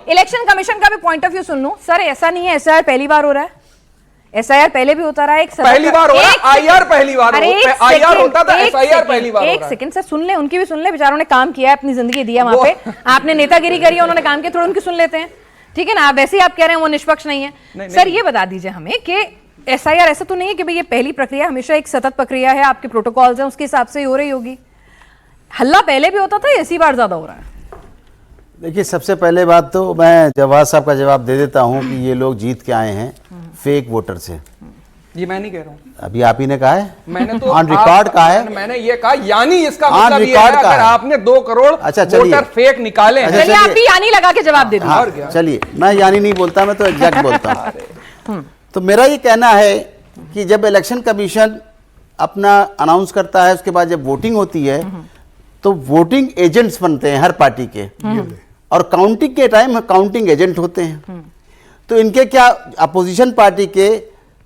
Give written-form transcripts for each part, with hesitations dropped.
Election commission का भी point of view सुन लूं सर, ऐसा नहीं है एसआईआर पहली बार हो रहा है, एसआईआर पहले भी होता रहा है, पहली बार हो रहा है, आईआर पहली बार आईआर होता था, एसआईआर पहली बार हो रहा है। एक सेकंड सर सुन ले, उनकी भी सुन ले, बेचारों ने काम किया है, अपनी जिंदगी दी है वहां पे, आपने नेतागिरी करी है, उन्होंने काम किया, थोड़ा उनकी सुन लेते हैं, ठीक है ना। आप वैसे ही आप कह रहे हैं वो निष्पक्ष नहीं है। सर ये बता दीजिए हमें कि एसआईआर ऐसा तो नहीं है कि भाई ये पहली प्रक्रिया, हमेशा एक सतत प्रक्रिया है, आपके प्रोटोकॉल्स हैं उसके हिसाब से हो रही होगी, हल्ला पहले भी होता था, इसी बार ज्यादा हो रहा है? देखिए, सबसे पहले बात तो मैं जवाब साहब का जवाब दे देता हूं कि ये लोग जीत के आए हैं फेक वोटर से। ये मैं नहीं कह रहा हूं, अभी आप ही ने कहा है, मैंने तो ऑन रिकॉर्ड कहा है, मैंने ये कहा, यानी इसका मतलब ये है अगर आपने 2 करोड़ वोटर फेक निकाले हैं, चलिए आप भी यानी लगा के जवाब दे दीजिए। चलिए, मैं यानी नहीं बोलता, मैं तो एग्जैक्ट बोलता हूं। तो मेरा ये कहना है कि जब इलेक्शन कमीशन अपना अनाउंस करता है, उसके बाद जब वोटिंग होती है तो वोटिंग एजेंट्स बनते हैं हर पार्टी के, और काउंटिंग के टाइम काउंटिंग एजेंट होते हैं। तो इनके क्या अपोजिशन पार्टी के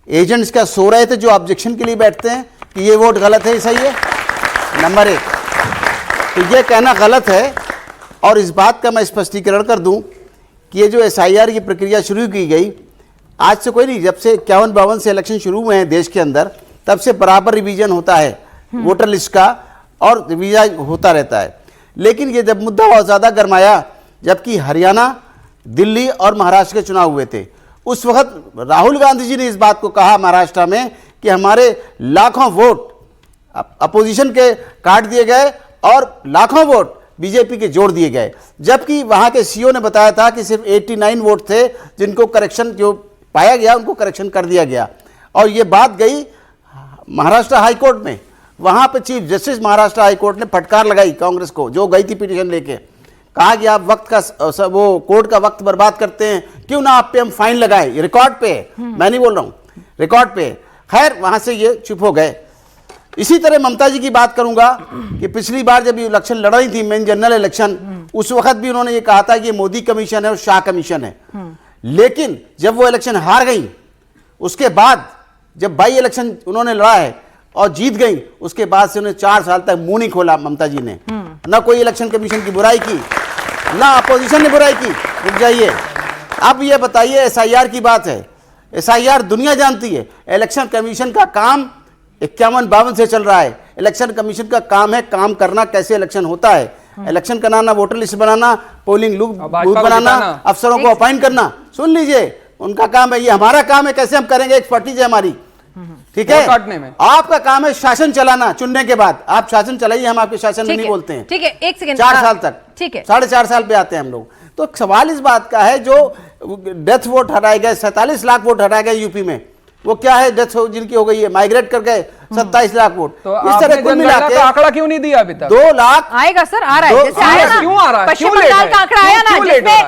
एजेंट्स क्या सो रहे थे जो ऑब्जेक्शन के लिए बैठते हैं कि ये वोट गलत है, सही है? नंबर 1, तो ये कहना गलत है। और इस बात का मैं स्पष्टीकरण कर दूं कि ये जो एसआईआर की प्रक्रिया शुरू की गई, आज से कोई नहीं, जब से 51-52 से इलेक्शन शुरू हुए हैं देश के अंदर, तब से बराबर रिवीजन होता है वोटर लिस्ट का, और रिवीजन होता रहता है। लेकिन ये जब मुद्दा बहुत ज़्यादा गरमाया, जबकि हरियाणा, दिल्ली और महाराष्ट्र के चुनाव हुए थे, उस वक्त राहुल गांधी जी ने इस बात को कहा महाराष्ट्र में कि हमारे लाखों वोट अपोजिशन के काट दिए गए और लाखों वोट बीजेपी के जोड़ दिए गए, जबकि वहां के सीओ ने बताया था कि सिर्फ 89 वोट थे जिनको करेक्शन, जो पाया गया उनको करेक्शन कर दिया गया। और ये बात गई महाराष्ट्र हाई कोर्ट में, वहां पे chief justice Maharashtra high court ने फटकार लगाई कांग्रेस को, जो गई थी पिटीशन लेके, कहा कि आप वक्त का, वो कोर्ट का वक्त बर्बाद करते हैं, क्यों ना आप पे हम फाइन लगाएं, रिकॉर्ड पे है, मैं नहीं बोल रहा हूं, रिकॉर्ड पे है। खैर वहां से ये चुप हो गए। इसी तरह ममता जी की बात करूंगा कि पिछली बार जब ये इलेक्शन लड़ रही थी, मेन जनरल इलेक्शन, उस वक्त भी उन्होंने ये कहा था कि ये मोदी कमीशन है और शाह कमीशन है। लेकिन जब वो इलेक्शन हार गई, उसके बाद जब बाई इलेक्शन उन्होंने लड़ा है और जीत गई, उसके बाद से उन्हें 4 साल तक मुंह नहीं खोला ममता जी ने, ना कोई इलेक्शन कमीशन की बुराई की, ना अपोजिशन ने बुराई की। रुक जाइए, अब ये बताइए, एसआईआर की बात है, एसआईआर दुनिया जानती है, इलेक्शन कमीशन का काम 51-52 से चल रहा है। इलेक्शन कमीशन का काम है काम करना, कैसे इलेक्शन होता है, इलेक्शन कराना, वोटर लिस्ट बनाना, पोलिंग बूथ बनाना, अफसरों को अपॉइंट करना। सुन लीजिए, उनका काम है, ये हमारा काम है, कैसे हम करेंगे, एक्सपर्टीज है हमारी, ठीक है। आपका काम है शासन चलाना, चुनने के बाद आप शासन चलाइए, हम आपके शासन में नहीं बोलते हैं, ठीक है। 1 सेकंड, 4 साल तक, ठीक है, 4.5 साल पे आते हैं हम लोग। तो सवाल इस बात का है, जो डेथ वोट हटाए गए, 47 लाख वोट हटाए गए यूपी में, वो क्या है, डेथ जिनकी हो गई है, माइग्रेट कर गए 27 लाख वोट। तो इस तरह कुल मिला के आंकड़ा क्यों नहीं दिया अभी तक? 2 लाख आएगा सर, आ रहा है, जैसे आया ना, क्यों आ रहा है, पश्चिम बंगाल का आंकड़ा आया ना, जिसमें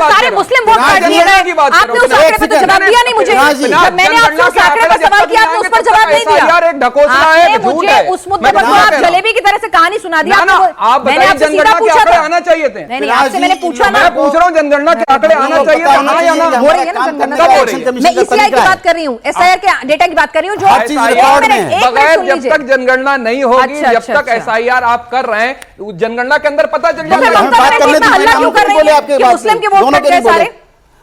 सारे मुस्लिम वोट काट दिए गए, आपने उस आंकड़े पे तो जवाब दिया नहीं मुझे, जब मैंने आपसे उस आंकड़े पर सवाल किया, आपने उस पर जवाब नहीं दिया। आपने मुझे उस मुद्दे पर आप जलेबी की तरह से कहानी सुना दी। आप मैंने आपसे सीधा पूछा था, आना चाहिए थे, नहीं आपसे मैंने पूछा ना, मैं पूछ रहा हूं जनगणना के आंकड़े आना चाहिए थे, हाँ या ना? हो रही है ना जनगणना, मैं ईसीआई की बात कर रही हूँ, एसआईआर के डेटा की बात कर रही हूँ, जो बगैर जब तक जनगणना नहीं होगी, जब तक एसआईआर आप कर रहे हैं, जनगणना के अंदर पता चल जाएगा। मुस्लिम के वोट कटे सारे,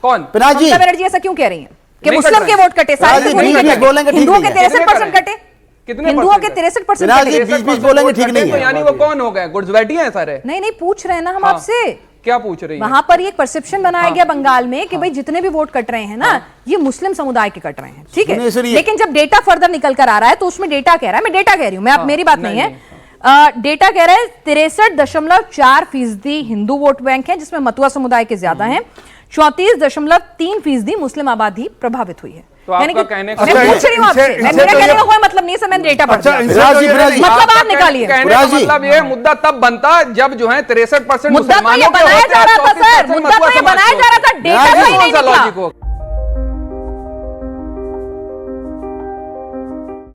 कौन पिनाजी बनर्जी ऐसा क्यों कह रही है कि मुस्लिम के वोट कटे सारे, हिंदुओं के 63% कटे, हिंदुओं के 63% बोलेंगे ठीक नहीं है, यानी वो कौन हो गए, गुर्जबैठी हैं सारे? नहीं पूछ रहे हैं ना हम आपसे, क्या पूछ रही है? वहां पर एक परसेप्शन बनाया गया बंगाल में कि भाई जितने भी वोट कट रहे हैं ना, ये मुस्लिम समुदाय के कट रहे हैं, ठीक है। लेकिन जब डेटा फर्दर निकल कर आ रहा है तो उसमें डेटा कह रहा है, मैं डेटा कह रही हूं, मैं आप मेरी बात नहीं है, डेटा कह रहा है 63.4% हिंदू वोट बैंक है, जिसमें मतुआ समुदाय के ज्यादा हैं, 34.3% मुस्लिम आबादी प्रभावित हुई है। तो आपका कहने का मैं पूछ रही हूं आपसे, मेरा कहने का कोई मतलब नहीं है सर, मैंने डेटा पढ़ लिया, मतलब आप निकालिए। कहने का मतलब ये मुद्दा तब बनता जब जो है 63% मुद्दा तो ये बनाया जा रहा था सर, मुद्दा तो ये बनाया जा रहा था, डेटा सही नहीं निकला।